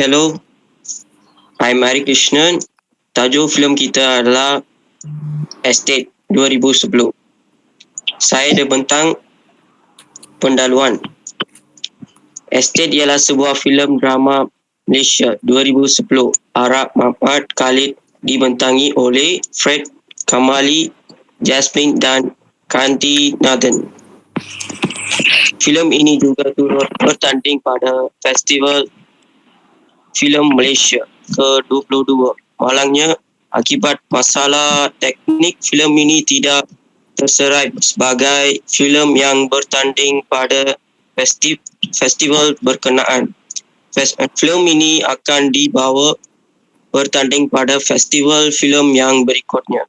Hello, I'm Hari Krishnan. Tajuk filem kita adalah Estate 2010. Saya ada bentang pendahuluan. Estate ialah sebuah filem drama Malaysia 2010. Arab Muhammad Khalid dibentangi oleh Fred Kamali, Jasmine dan Kanti Nathan. Filem ini juga turut bertanding pada Festival Filem Malaysia ke-22. Malangnya, akibat masalah teknik, filem ini tidak terserai sebagai filem yang bertanding pada festival berkenaan. Filem ini akan dibawa bertanding pada festival filem yang berikutnya.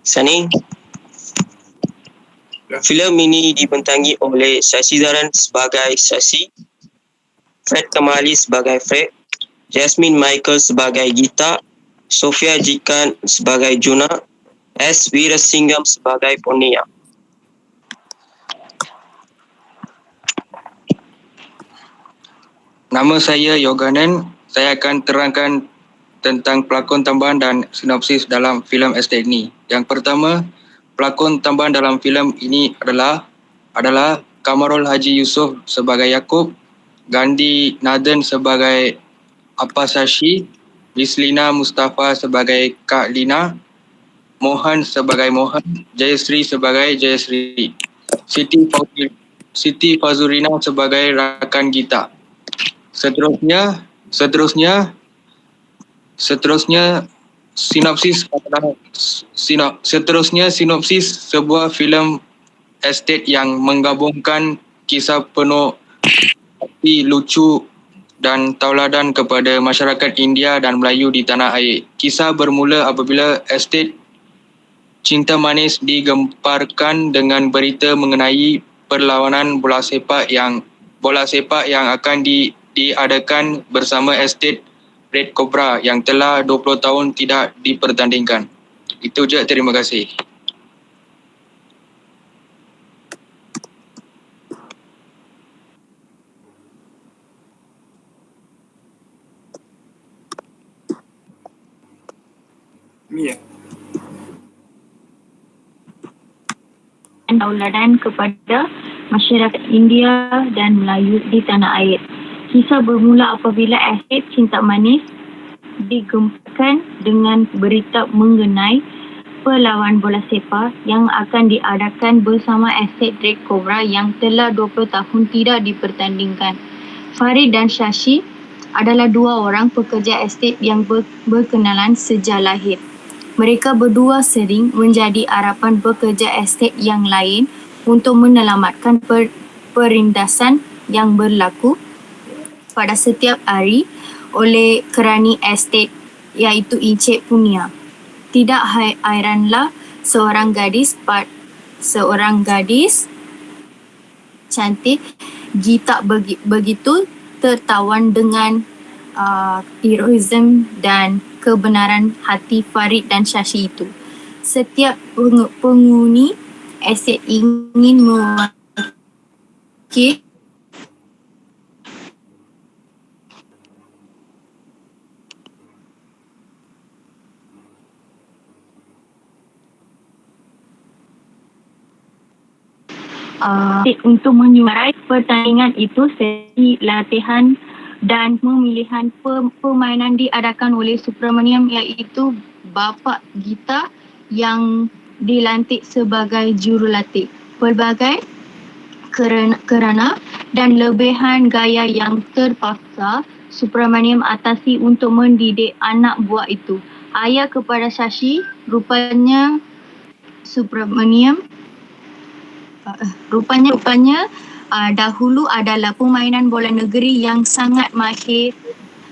Sani, filem ini dibentangi oleh Shashi Dharan sebagai Shashi, Fred Kamali sebagai Fred, Jasmine Michael sebagai Gita, Sofia Jikan sebagai Juna, S. Weerasingham sebagai Ponia. Nama saya Yoganan. Saya akan terangkan tentang pelakon tambahan dan sinopsis dalam filem Estate ini. Yang pertama, pelakon tambahan dalam filem ini adalah Kamarul Haji Yusof sebagai Yaakob, Gandhi Nathan sebagai Appa Shashi, Lislina Mustafa sebagai Kak Lina, Mohan sebagai Mohan, Jayasri sebagai Jayasri, Siti Fazurina sebagai rakan Gita. Seterusnya sinopsis sebuah filem estate yang menggabungkan kisah penuh arti lucu dan tauladan kepada masyarakat India dan Melayu di tanah air. Kisah bermula apabila estate Cinta Manis digemparkan dengan berita mengenai perlawanan bola sepak yang akan diadakan bersama estate Red Cobra yang telah 20 tahun tidak dipertandingkan. Itu je, terima kasih. Tauladan kepada masyarakat India dan Melayu di tanah air. Kisah bermula apabila estate Cinta Manis digemparkan dengan berita mengenai perlawanan bola sepak yang akan diadakan bersama estate Red Cobra yang telah 20 tahun tidak dipertandingkan. Farid dan Shashi adalah dua orang pekerja estate yang berkenalan sejak lahir. Mereka berdua sering menjadi harapan pekerja estate yang lain untuk menyelamatkan perindasan yang berlaku pada setiap hari oleh kerani estate iaitu Encik Punia. Tidak hairanlah seorang gadis cantik Gita begitu tertawan dengan heroism dan kebenaran hati Farid dan Shashi itu. Setiap penghuni estate ingin mewakili untuk menyuarai pertandingan itu. Sesi latihan dan pemilihan permainan diadakan oleh Subramaniam iaitu bapa Gita yang dilantik sebagai jurulatih. Pelbagai kerana dan lebihan gaya yang terpaksa Subramaniam atasi untuk mendidik anak buah itu. Ayah kepada Shashi rupanya dahulu adalah pemainan bola negeri yang sangat mahir,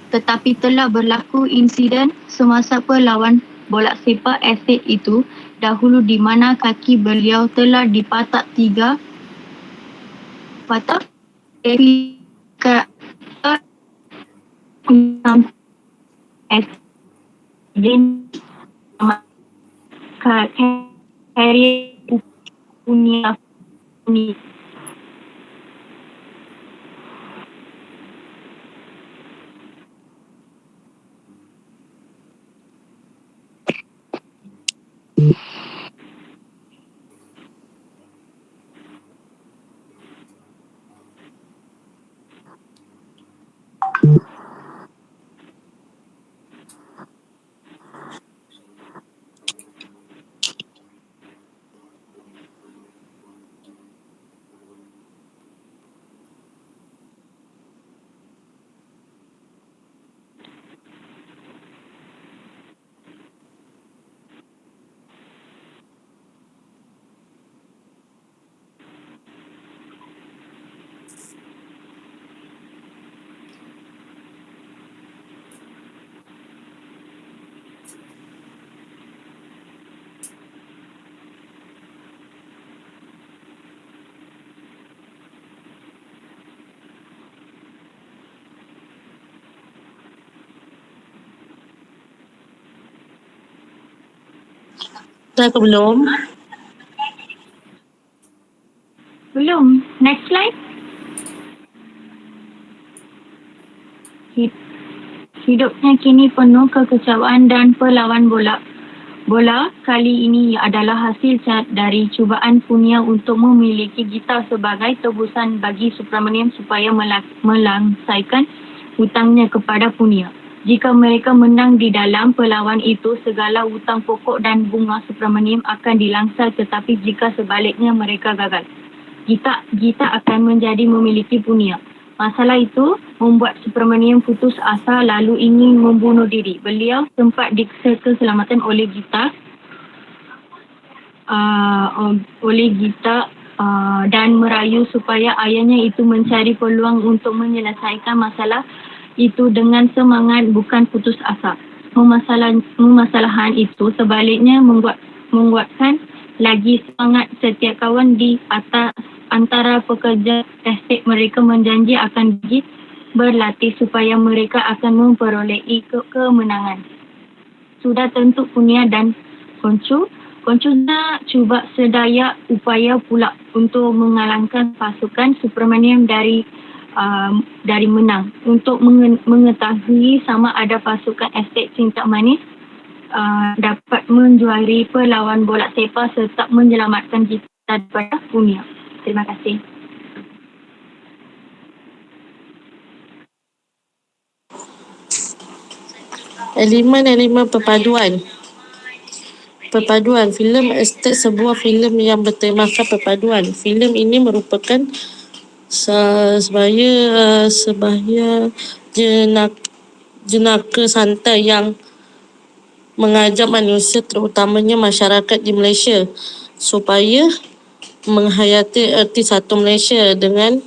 tetapi telah berlaku insiden semasa perlawanan bola sepak estate itu dahulu di mana kaki beliau telah dipatak 3 patah Harry Punia ini. Dah ke belum? Belum. Next slide. Hidupnya kini penuh kekecewaan dan perlawan bola. Bola kali ini adalah hasil dari cubaan Punia untuk memiliki gitar sebagai tebusan bagi Subramaniam supaya melangsaikan hutangnya kepada Punia. Jika mereka menang di dalam perlawan itu, segala hutang pokok dan bunga Subramaniam akan dilangsai, tetapi jika sebaliknya mereka gagal, Gita akan menjadi memiliki Punia. Masalah itu membuat Subramaniam putus asa lalu ingin membunuh diri. Beliau sempat dikesa keselamatan oleh Gita dan merayu supaya ayahnya itu mencari peluang untuk menyelesaikan masalah itu dengan semangat bukan putus asa. Permasalahan itu sebaliknya membuatkan lagi semangat setiap kawan di antara pekerja estate. Mereka menjanji akan berlatih supaya mereka akan memperolehi kemenangan. Sudah tentu Punia dan Koncu nak cuba sedaya upaya pula untuk mengalahkan pasukan Subramaniam dari menang. Untuk mengetahui sama ada pasukan estate Cinta Manis dapat menjuari perlawan bola sepak serta menyelamatkan Gita daripada Punia. Terima kasih. Elemen perpaduan. Perpaduan. Filem Estate sebuah filem yang bertemakan perpaduan. Filem ini merupakan sebaya jenaka santai yang mengajak manusia, terutamanya masyarakat di Malaysia, supaya menghayati erti satu Malaysia dengan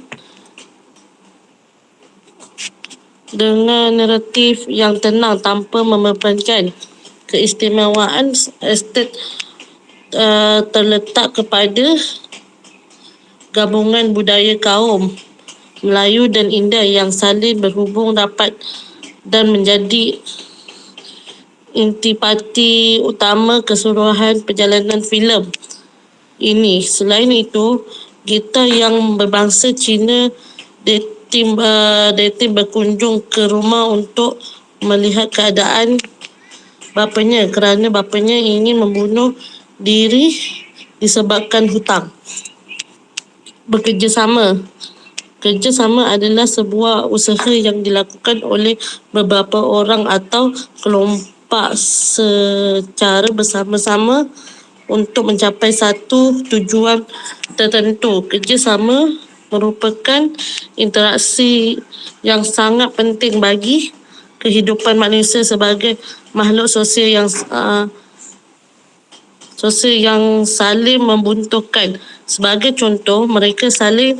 naratif yang tenang tanpa membebankan. Keistimewaan estate terletak kepada gabungan budaya kaum Melayu dan India yang saling berhubung dapat dan menjadi intipati utama keseluruhan perjalanan filem ini. Selain itu, Gita yang berbangsa Cina dating berkunjung ke rumah untuk melihat keadaan bapanya kerana bapanya ingin membunuh diri disebabkan hutang. Kerjasama adalah sebuah usaha yang dilakukan oleh beberapa orang atau kelompok secara bersama-sama untuk mencapai satu tujuan tertentu. Kerjasama merupakan interaksi yang sangat penting bagi kehidupan manusia sebagai makhluk sosial yang saling membutuhkan. Sebagai contoh, mereka saling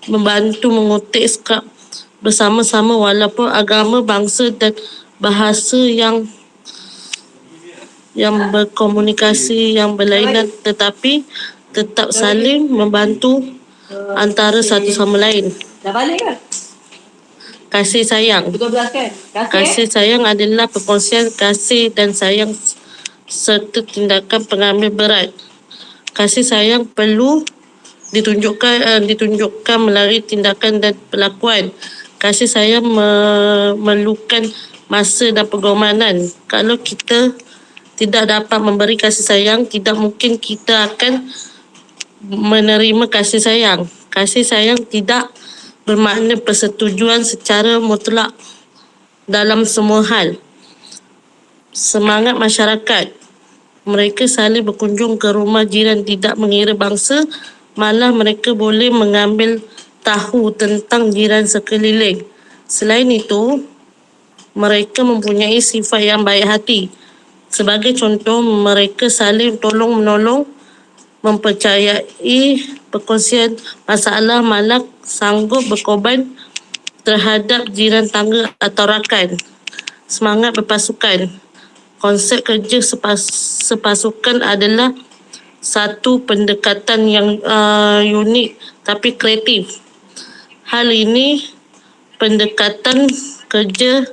membantu mengutip skrip bersama-sama walaupun agama, bangsa dan bahasa yang berkomunikasi yang berlainan, tetapi tetap saling membantu antara satu sama lain. Dah balik ke? Kasih sayang. 12 kan? Kasih sayang adalah perkongsian kasih dan sayang serta tindakan pengambil berat. Kasih sayang perlu ditunjukkan melalui tindakan dan perlakuan. Kasih sayang memerlukan masa dan pengorbanan. Kalau kita tidak dapat memberi kasih sayang, tidak mungkin kita akan menerima kasih sayang. Kasih sayang tidak bermakna persetujuan secara mutlak dalam semua hal. Semangat masyarakat. Mereka saling berkunjung ke rumah jiran tidak mengira bangsa, malah mereka boleh mengambil tahu tentang jiran sekeliling. Selain itu, mereka mempunyai sifat yang baik hati. Sebagai contoh, mereka saling tolong-menolong, mempercayai perkongsian masalah, malah sanggup berkorban terhadap jiran tangga atau rakan. Semangat berpasukan. Konsep kerja sepasukan adalah satu pendekatan yang unik tapi kreatif. Hal ini, pendekatan kerja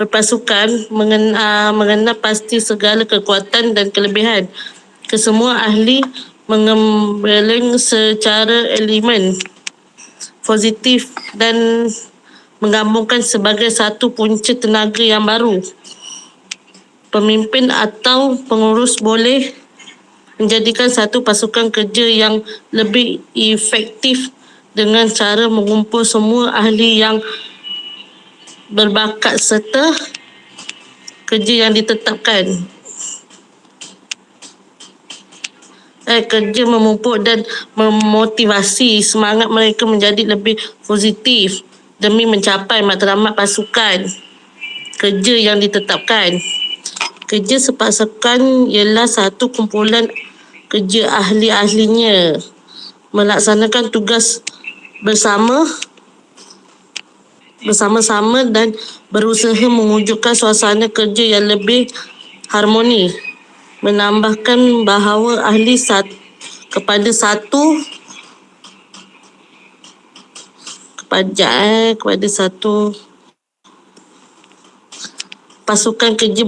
berpasukan mengenal pasti segala kekuatan dan kelebihan kesemua ahli, mengembeling secara elemen positif dan menggabungkan sebagai satu punca tenaga yang baru. Pemimpin atau pengurus boleh menjadikan satu pasukan kerja yang lebih efektif dengan cara mengumpul semua ahli yang berbakat serta kerja yang ditetapkan. Kerja memupuk dan memotivasi semangat mereka menjadi lebih positif demi mencapai matlamat pasukan kerja yang ditetapkan. Kerja sepasukan ialah satu kumpulan kerja ahli-ahlinya melaksanakan tugas bersama-sama dan berusaha mewujudkan suasana kerja yang lebih harmoni. Menambahkan bahawa ahli kepada satu pasukan kerja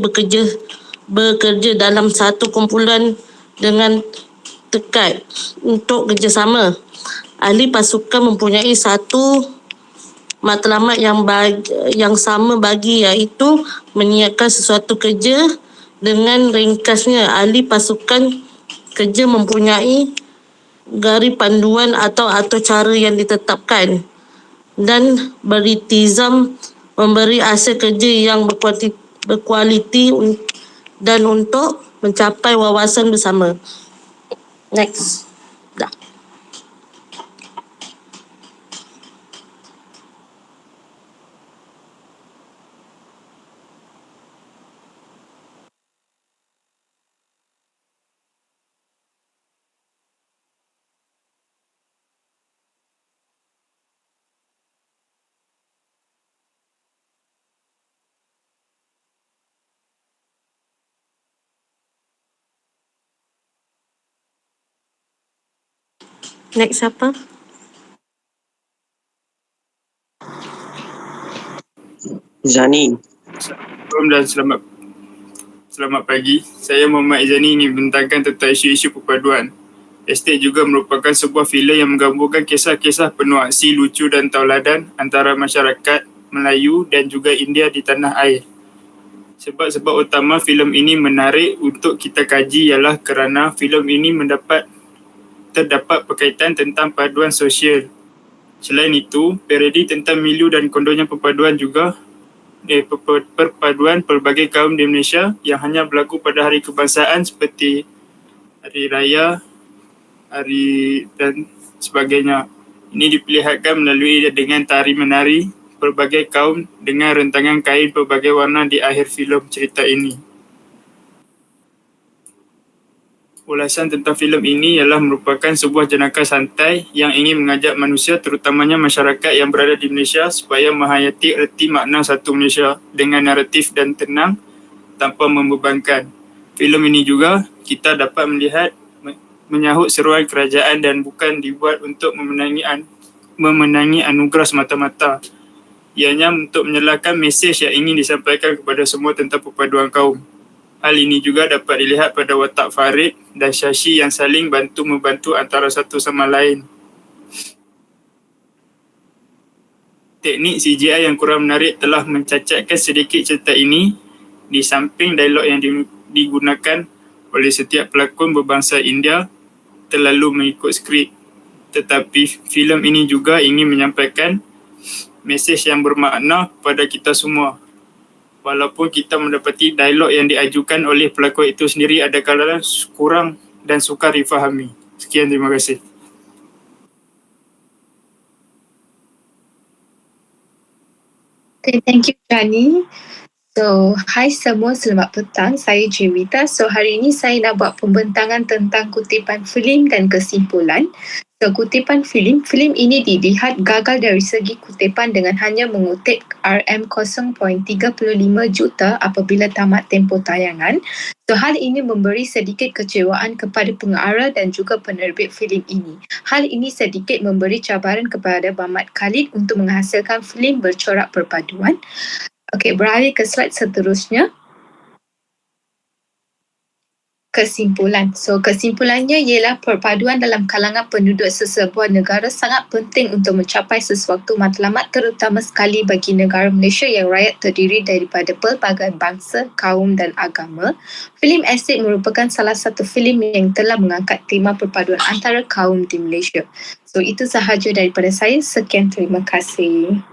bekerja dalam satu kumpulan dengan tekad untuk kerjasama. Ahli pasukan mempunyai satu matlamat yang sama bagi, iaitu menyiapkan sesuatu kerja. Dengan ringkasnya, ahli pasukan kerja mempunyai garis panduan atau cara yang ditetapkan dan beriltizam memberi hasil kerja yang berkualiti dan untuk mencapai wawasan bersama. Next. Dah. Next siapa? Zani. Assalamualaikum dan selamat pagi. Saya Muhammad Izani ingin membentangkan tentang isu-isu perpaduan. Estate juga merupakan sebuah filem yang menggabungkan kisah-kisah penuh aksi, lucu dan tauladan antara masyarakat Melayu dan juga India di tanah air. Sebab-sebab utama filem ini menarik untuk kita kaji ialah kerana filem ini terdapat berkaitan tentang paduan sosial. Selain itu, parodi tentang milu dan kondonya perpaduan juga perpaduan pelbagai kaum di Malaysia yang hanya berlaku pada hari kebangsaan seperti hari raya, hari dan sebagainya. Ini diperlihatkan melalui dengan tari menari pelbagai kaum dengan rentangan kain pelbagai warna di akhir filem cerita ini. Ulasan tentang filem ini ialah merupakan sebuah jenaka santai yang ingin mengajak manusia, terutamanya masyarakat yang berada di Malaysia, supaya menghayati erti makna satu Malaysia dengan naratif dan tenang tanpa membebankan. Filem ini juga kita dapat melihat menyahut seruan kerajaan dan bukan dibuat untuk memenangi anugerah semata-mata. Ianya untuk menyalakan mesej yang ingin disampaikan kepada semua tentang perpaduan kaum. Hal ini juga dapat dilihat pada watak Farid dan Shashi yang saling bantu-membantu antara satu sama lain. Teknik CGI yang kurang menarik telah mencacatkan sedikit cerita ini. Di samping dialog yang digunakan oleh setiap pelakon berbangsa India terlalu mengikut skrip. Tetapi filem ini juga ingin menyampaikan mesej yang bermakna kepada kita semua. Walaupun kita mendapati dialog yang diajukan oleh pelakon itu sendiri ada kalanya kurang dan sukar difahami. Sekian, terima kasih. Okay, thank you, Jani. So, hai semua, selamat petang. Saya Jewita. So, hari ini saya nak buat pembentangan tentang kutipan filem dan kesimpulan. So, kutipan filem ini dilihat gagal dari segi kutipan dengan hanya mengutip RM0.35 juta apabila tamat tempoh tayangan. So, hal ini memberi sedikit kecewaan kepada pengarah dan juga penerbit filem ini. Hal ini sedikit memberi cabaran kepada Mamat Khalid untuk menghasilkan filem bercorak perpaduan. Okey, beralih ke slide seterusnya. Kesimpulan. So, kesimpulannya ialah perpaduan dalam kalangan penduduk sesebuah negara sangat penting untuk mencapai sesuatu matlamat, terutama sekali bagi negara Malaysia yang rakyat terdiri daripada pelbagai bangsa, kaum dan agama. Filem Estate merupakan salah satu filem yang telah mengangkat tema perpaduan antara kaum di Malaysia. So, itu sahaja daripada saya. Sekian, terima kasih.